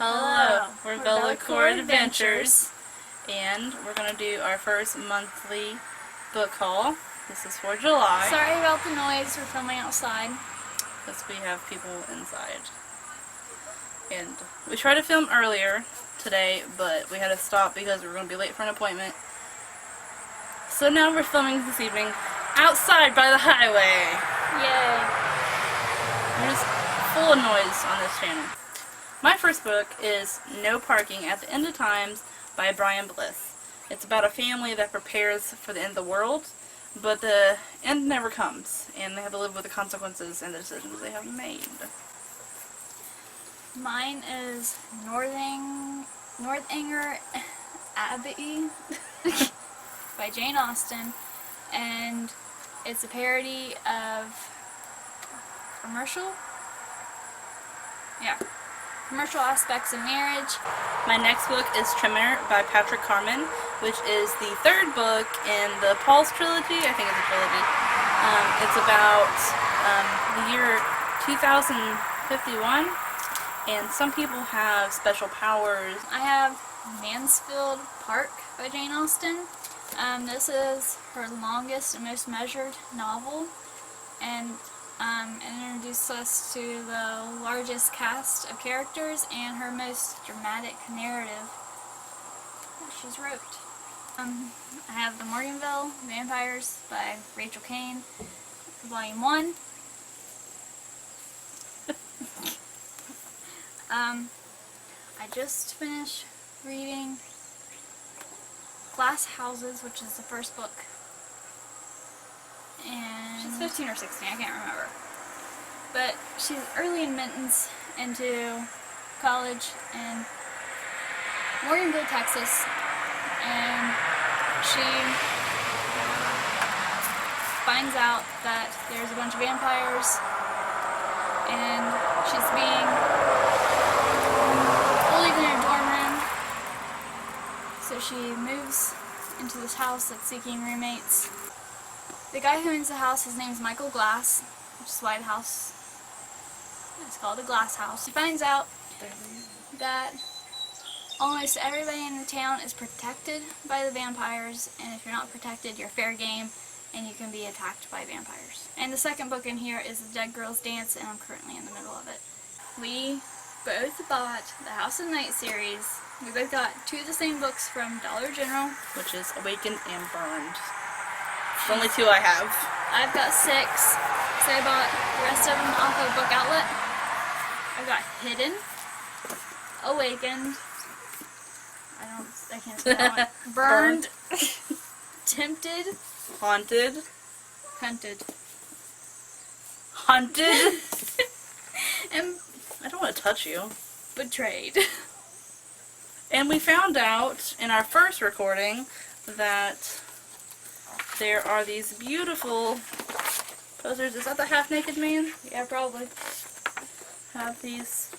Hello, we're Bellacore Adventures, and we're going to do our first monthly book haul. This is for July. Sorry about the noise, we're filming outside. Because we have people inside. And we tried to film earlier today, but we had to stop because we were going to be late for an appointment. So now we're filming this evening outside by the highway. Yay. We're just full of noise on this channel. My first book is No Parking at the End of Times by Brian Bliss. It's about a family that prepares for the end of the world, but the end never comes, and they have to live with the consequences and the decisions they have made. Mine is Northanger Abbey by Jane Austen, and it's a parody of commercial aspects of marriage. My next book is Tremor by Patrick Carman, which is the third book in the Paul's trilogy. I think it's a trilogy. It's about the year 2051, and some people have special powers. I have Mansfield Park by Jane Austen. This is her longest and most measured novel, and it introduces us to the largest cast of characters and her most dramatic narrative that she's wrote. I have The Morganville Vampires by Rachel Caine, Volume 1. I just finished reading Glass Houses, which is the first book. And she's 15 or 16, I can't remember. But she's early admittance into college in Morganville, Texas, and she finds out that there's a bunch of vampires, and she's being bullied in her dorm room, so she moves into this house that's seeking roommates. The guy who owns the house, his name is Michael Glass, which is why the house is called the Glass House. He finds out that almost everybody in the town is protected by the vampires, and if you're not protected, you're fair game, and you can be attacked by vampires. And the second book in here is The Dead Girls Dance, and I'm currently in the middle of it. We both bought the House of Night series. We both got two of the same books from Dollar General, Which is Awakened and Burned. The only two I have. I've got 6, so I bought the rest of them off of Book Outlet. I've got Hidden, Awakened, I can't spell it, Burned, Tempted, Haunted. Hunted, Hunted? and I don't want to touch you. Betrayed. And we found out in our first recording that there are these beautiful posters. Is that the Half-Naked Man? Yeah, probably. Have these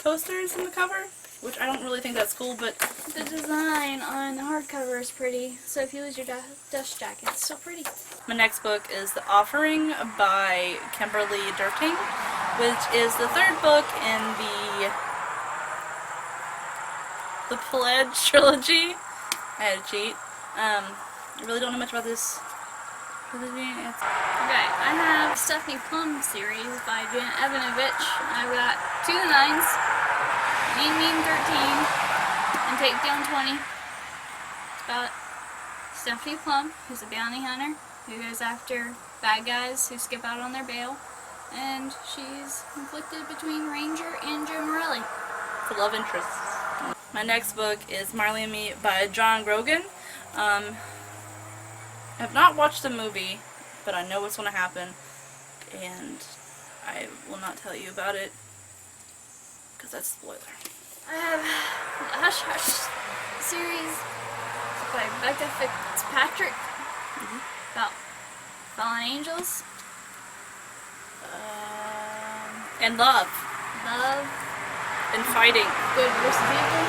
posters in the cover, which I don't really think that's cool, but The design on the hardcover is pretty, so if you lose your dust jacket, it's still pretty. my next book is The Offering by Kimberly Derting, which is the third book in the Pledge trilogy. I had to cheat. I really don't know much about this trilogy. Okay, I have Stephanie Plum series by Janet Evanovich. I've got To the Nines, Mean Mean 13, and Takedown 20. It's about Stephanie Plum, who's a bounty hunter, who goes after bad guys who skip out on their bail, and she's conflicted between Ranger and Joe Morelli. The love interest. My next book is Marley and Me by John Grogan. I have not watched the movie, but I know what's going to happen, and I will not tell you about it, because that's a spoiler. I have the Hush Hush series by Becca Fitzpatrick about fallen angels. And love. Love. And fighting. Good versus evil.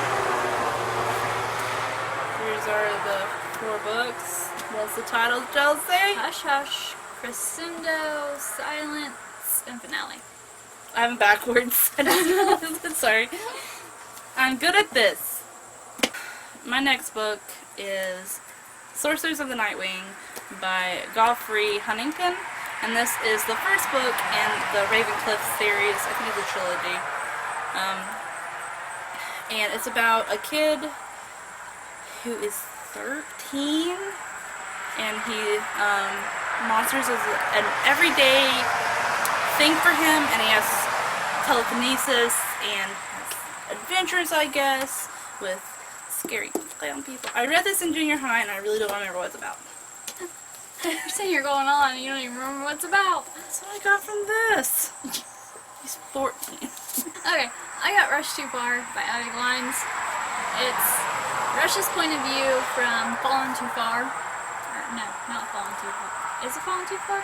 These are the 4 books. What's the title, Chelsea? Hush Hush, Crescendo, Silence, and Finale. I'm backwards. Sorry. I'm good at this. My next book is Sorcerers of the Nightwing by Godfrey Huntington, and this is the first book in the Ravencliff series. I think it's a trilogy. And it's about a kid who is 13, and monsters is an everyday thing for him, and he has telekinesis and has adventures, I guess, with scary clown people. I read this in junior high, and I really don't remember what it's about. You're saying you're going on and you don't even remember what it's about. That's what I got from this. He's 14. Okay, I got Rush Too Far by Abby Glines. It's Rush's point of view from Fallen Too Far. Or, no, not Fallen Too Far. Is it Fallen Too Far?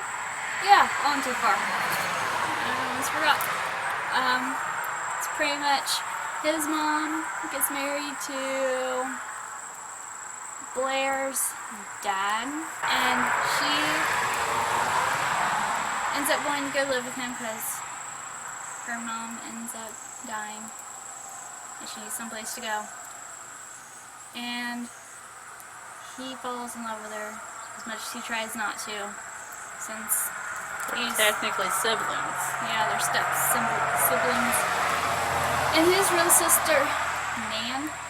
Yeah, Fallen Too Far. I almost forgot. It's pretty much his mom gets married to Blair's dad, and she ends up going to go live with him because her mom ends up dying and she needs someplace to go. And he falls in love with her as much as he tries not to, since They're technically siblings. yeah, they're siblings. And his real sister,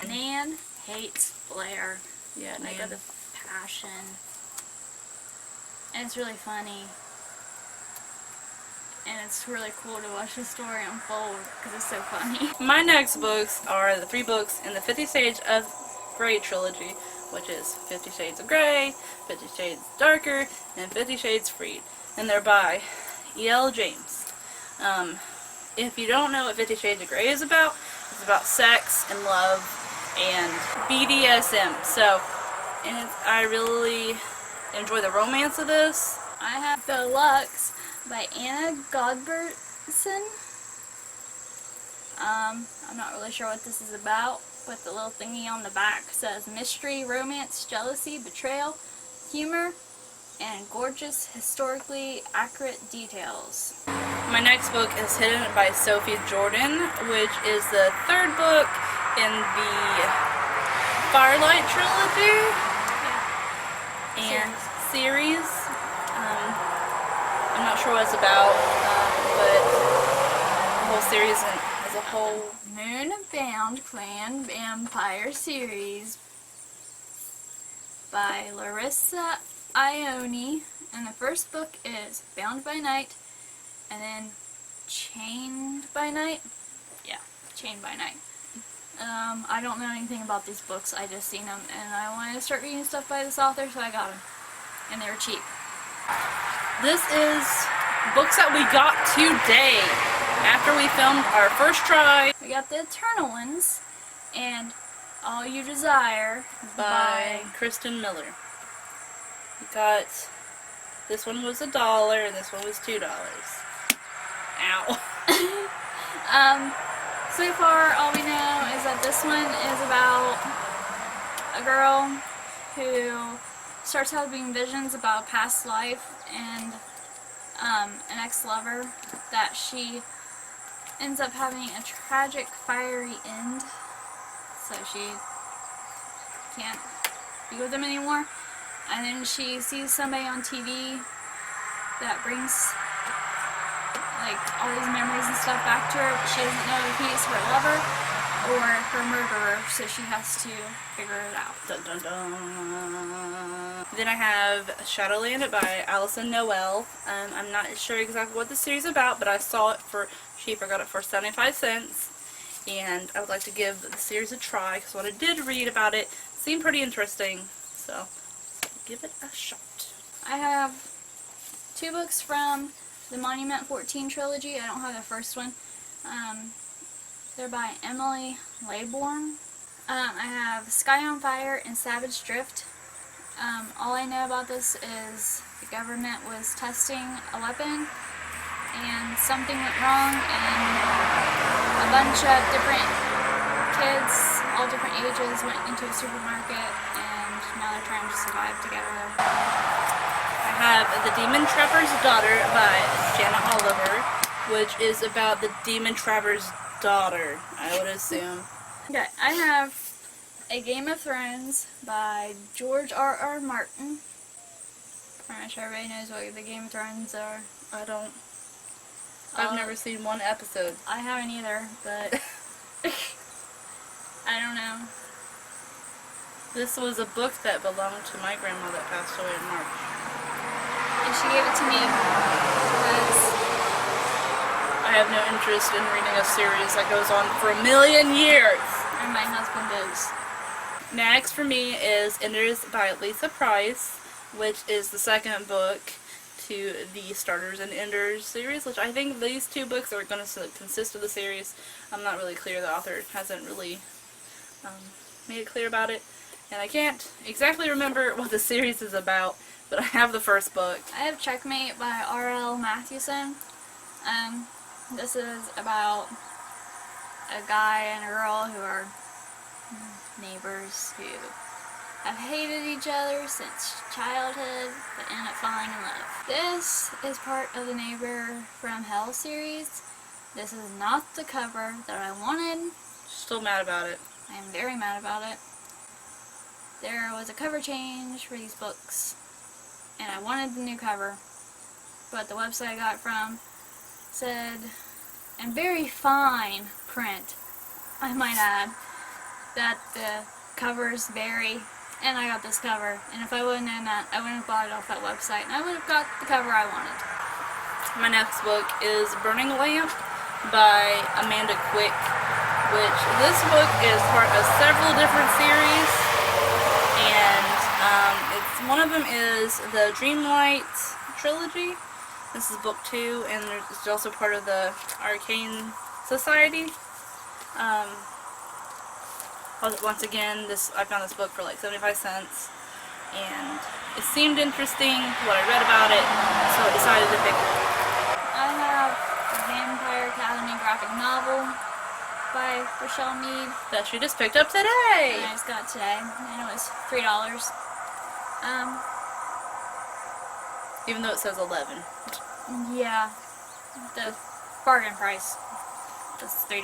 Nan hates Blair. Yeah, Like Nan. with a passion. And it's really funny. And it's really cool to watch the story unfold because it's so funny. My next books are the 3 books in the 50 Shades of Grey trilogy, which is 50 Shades of Grey, 50 Shades Darker, and 50 Shades Freed. And they're by E.L. James. If you don't know what 50 Shades of Grey is about, it's about sex and love and BDSM. So, and I really enjoy the romance of this. I have Deluxe by Anna Godbertson. I'm not really sure what this is about, but the little thingy on the back says mystery, romance, jealousy, betrayal, humor, and gorgeous, historically accurate details. My next book is Hidden by Sophie Jordan, which is the 3rd book in the Firelight trilogy and series. I'm not sure what it's about, but the whole series as a whole. Moonbound Clan Vampire series by Larissa Ione, and the first book is Bound by Night, and then Chained by Night. Yeah, Chained by Night. I don't know anything about these books. I just seen them, and I wanted to start reading stuff by this author, so I got them, and they were cheap. This is books that we got today after we filmed our first try. We got The Eternal Ones and All You Desire by Kristen Miller. We got, this one was $1 and this one was $2. Ow. So far all we know is that this one is about a girl who starts having visions about a past life and an ex-lover that she ends up having a tragic fiery end, so she can't be with him anymore. And then she sees somebody on TV that brings like all these memories and stuff back to her, but she doesn't know if he's her lover or her murderer, so she has to figure it out. Dun, dun, dun. Then I have Shadowland by Alison Noel. I'm not sure exactly what the series is about, but I saw it for cheap. I got it for 75 cents, and I would like to give the series a try because what I did read about it seemed pretty interesting, so give it a shot. I have 2 books from the Monument 14 trilogy. I don't have the first one. They're by Emily Laybourne. I have Sky on Fire and Savage Drift. All I know about this is the government was testing a weapon and something went wrong and a bunch of different kids, all different ages, went into a supermarket and now they're trying to survive together. I have The Demon Trapper's Daughter by Jana Oliver, which is about the Demon Trapper's daughter, I would assume. Okay, I have A Game of Thrones by George R.R. Martin. Pretty much everybody knows what the Game of Thrones are. I don't. I've never seen one episode. I haven't either, but I don't know. This was a book that belonged to my grandma that passed away in March. And she gave it to me because I have no interest in reading a series that goes on for a million years. and my husband is. Next for me is Enders by Lisa Price, which is the second book to the Starters and Enders series, which I think these two books are going to consist of the series. I'm not really clear. The author hasn't really made it clear about it. And I can't exactly remember what the series is about, but I have the first book. I have Checkmate by R.L. Mathewson. This is about a guy and a girl who are neighbors who have hated each other since childhood but end up falling in love. This is part of the Neighbor from Hell series. This is not the cover that I wanted. Still mad about it. I am very mad about it. There was a cover change for these books and I wanted the new cover, but the website I got it from said, in very fine print, I might add, that the covers vary, and I got this cover, and if I wouldn't have known that, I wouldn't have bought it off that website, and I would have got the cover I wanted. My next book is Burning Lamp by Amanda Quick, which this book is part of several different series, and one of them is the Dreamlight trilogy. This is book 2, and it's also part of the Arcane Society. Once again, I found this book for like 75 cents, and it seemed interesting what I read about it, so I decided to pick it. I have the Vampire Academy graphic novel by Rochelle Mead. That she just picked up today! And I just got it today, and it was $3. Even though it says 11. Yeah, the bargain price was $3.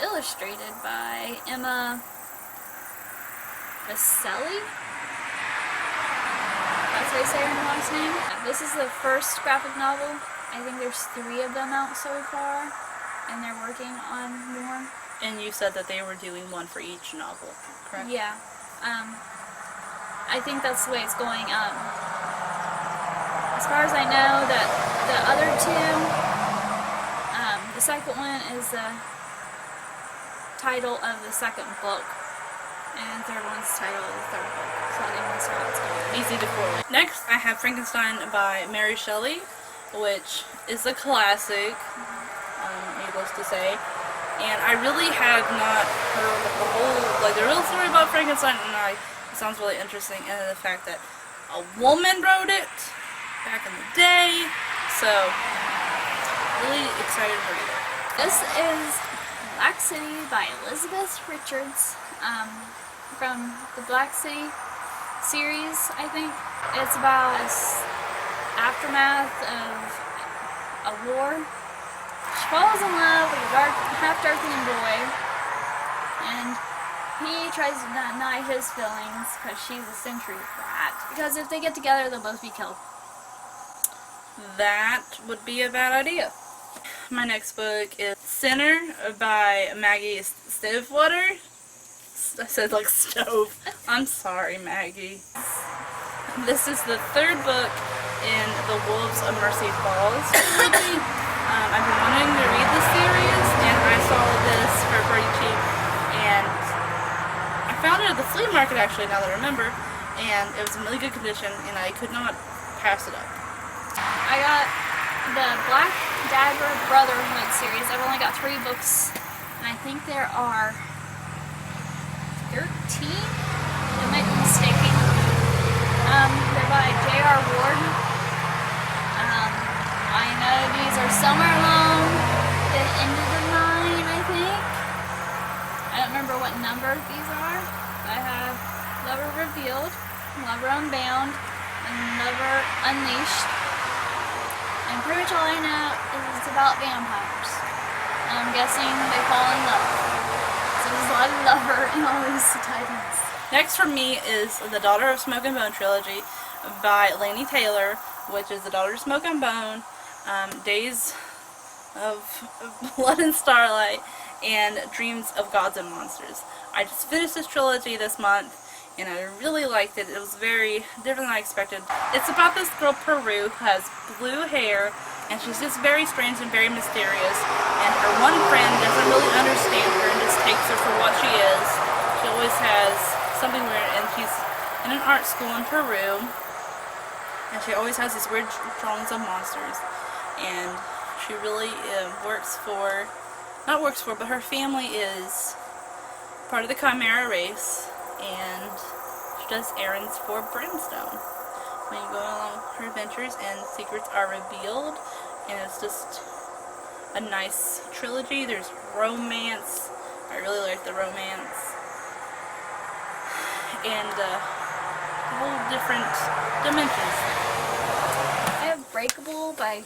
Illustrated by Emma Vaselli. That's how you say her last name. This is the first graphic novel. I think there's 3 of them out so far, and they're working on more. And you said that they were doing one for each novel, correct? Yeah. I think that's the way it's going. As far as I know, that the other 2, the second one is the title of the second book, and the third one's the title of the third book. So I think that's how it's going. Easy to correlate. Next, I have Frankenstein by Mary Shelley, which is a classic, needless to say. And I really had not heard the whole, the real story about Frankenstein, and it sounds really interesting, and the fact that a woman wrote it back in the day, so really excited to read it. This is Black City by Elizabeth Richards, from the Black City series, I think. It's about aftermath of a war. She falls in love with a half-darkening boy, and he tries to deny his feelings because she's a century brat. Because if they get together, they'll both be killed. That would be a bad idea. My next book is Sinner by Maggie Stiefvater. I said like stove. I'm sorry, Maggie. This is the 3rd book in the Wolves of Mercy Falls trilogy. I've been wanting to read this series, and I saw this for pretty cheap, and I found it at the flea market actually, now that I remember, and it was in really good condition, and I could not pass it up. I got the Black Dagger Brotherhood series. I've only got 3 books, and I think there are 13? I might be mistaken. They're by J.R. Ward. I know these are somewhere along the end of the line, I think. I don't remember what number these are. I have Lover Revealed, Lover Unbound, and Lover Unleashed. And pretty much all I know is it's about vampires. And I'm guessing they fall in love. It's a I love her in all these titles. Next for me is The Daughter of Smoke and Bone trilogy by Laini Taylor, which is The Daughter of Smoke and Bone, Days of Blood and Starlight, and Dreams of Gods and Monsters. I just finished this trilogy this month, and I really liked it. It was very different than I expected. It's about this girl, Peru, who has blue hair, and she's just very strange and very mysterious, and her one friend doesn't really understand her and just takes her for what she is. She always has something weird, and she's in an art school in Peru, and she always has these weird drawings of monsters, and she really but her family is part of the Chimera race, and she does errands for Brimstone. When you go along her adventures and secrets are revealed, and it's just a nice trilogy. There's romance. I really like the romance. And whole different dimensions. I have Breakable by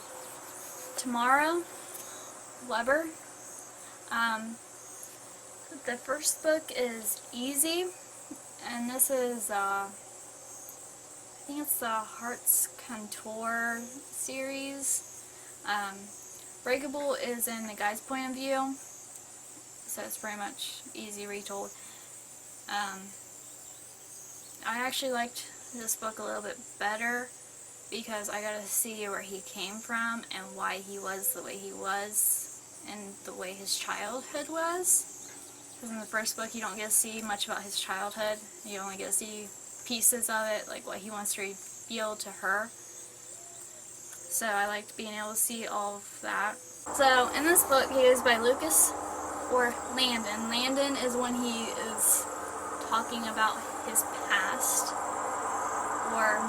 Tamara Weber. The first book is Easy, and this is I think it's the Heart's Contour series. Breakable is in the guy's point of view, so it's pretty much easy retold. I actually liked this book a little bit better because I got to see where he came from and why he was the way he was and the way his childhood was. Because in the first book you don't get to see much about his childhood. You only get to see pieces of it, like what he wants to reveal to her. So I liked being able to see all of that. So in this book he goes by Lucas or Landon. Landon is when he is talking about his past, or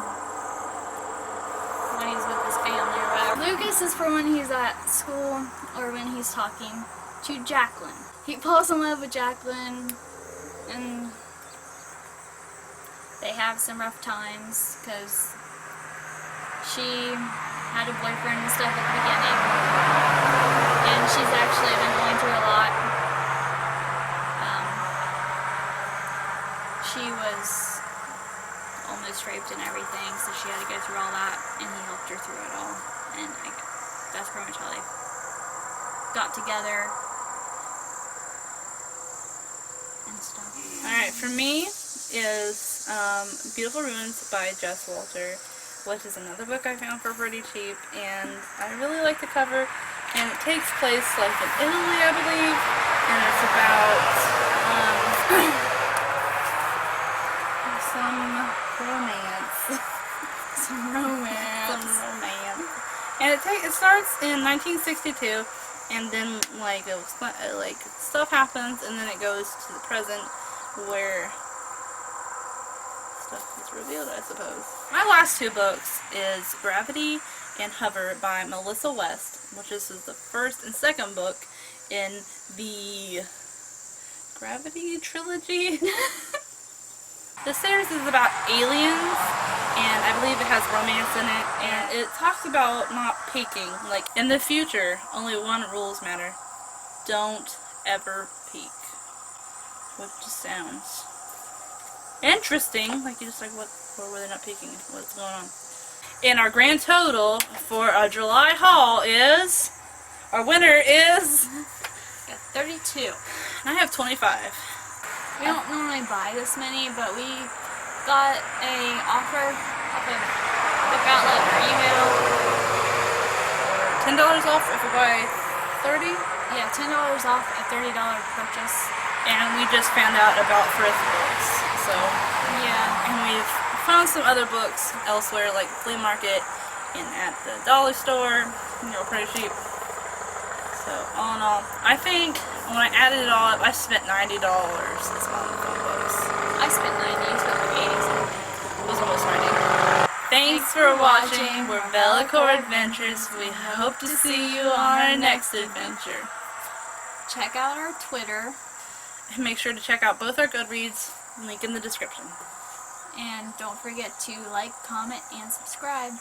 when he's with his family or whatever. Lucas is for when he's at school or when he's talking to Jacqueline. He falls in love with Jacqueline and they have some rough times because she had a boyfriend and stuff at the beginning, and she's actually been going through a lot. She was almost raped and everything, so she had to go through all that, and he helped her through it all. And that's pretty much how they got together and stuff. Alright, for me is Beautiful Ruins by Jess Walter, which is another book I found for pretty cheap, and I really like the cover, and it takes place like in Italy, I believe, and it's about some romance. Some romance. And it starts in 1962, and then like stuff happens, and then it goes to the present where stuff is revealed, I suppose. My last two books is Gravity and Hover by Melissa West, which is the first and second book in the Gravity trilogy. The series is about aliens, and I believe it has romance in it, and it talks about not peeking. Like, in the future, only one rules matter. Don't ever peek. Which just sounds interesting. Like, you're just like, what, or were they not peeking? What's going on? And our grand total for our July haul is, our winner is, Got 32. and I have 25. We don't normally buy this many, but we got a offer off of Book Outlet or email. $10 off if we buy 30. Yeah, $10 off a $30 purchase. And we just found out about thrift books. So, Yeah. and we've found some other books elsewhere, like flea market and at the dollar store, pretty cheap. So, all in all, I think when I added it all up, I spent $90 this month on books. I spent 90, you spent like 80 something. It was almost 90. Thanks for watching. We're Velacor Adventures. We hope to see you on our next adventure. Check out our Twitter. And make sure to check out both our Goodreads, link in the description. And don't forget to like, comment, and subscribe.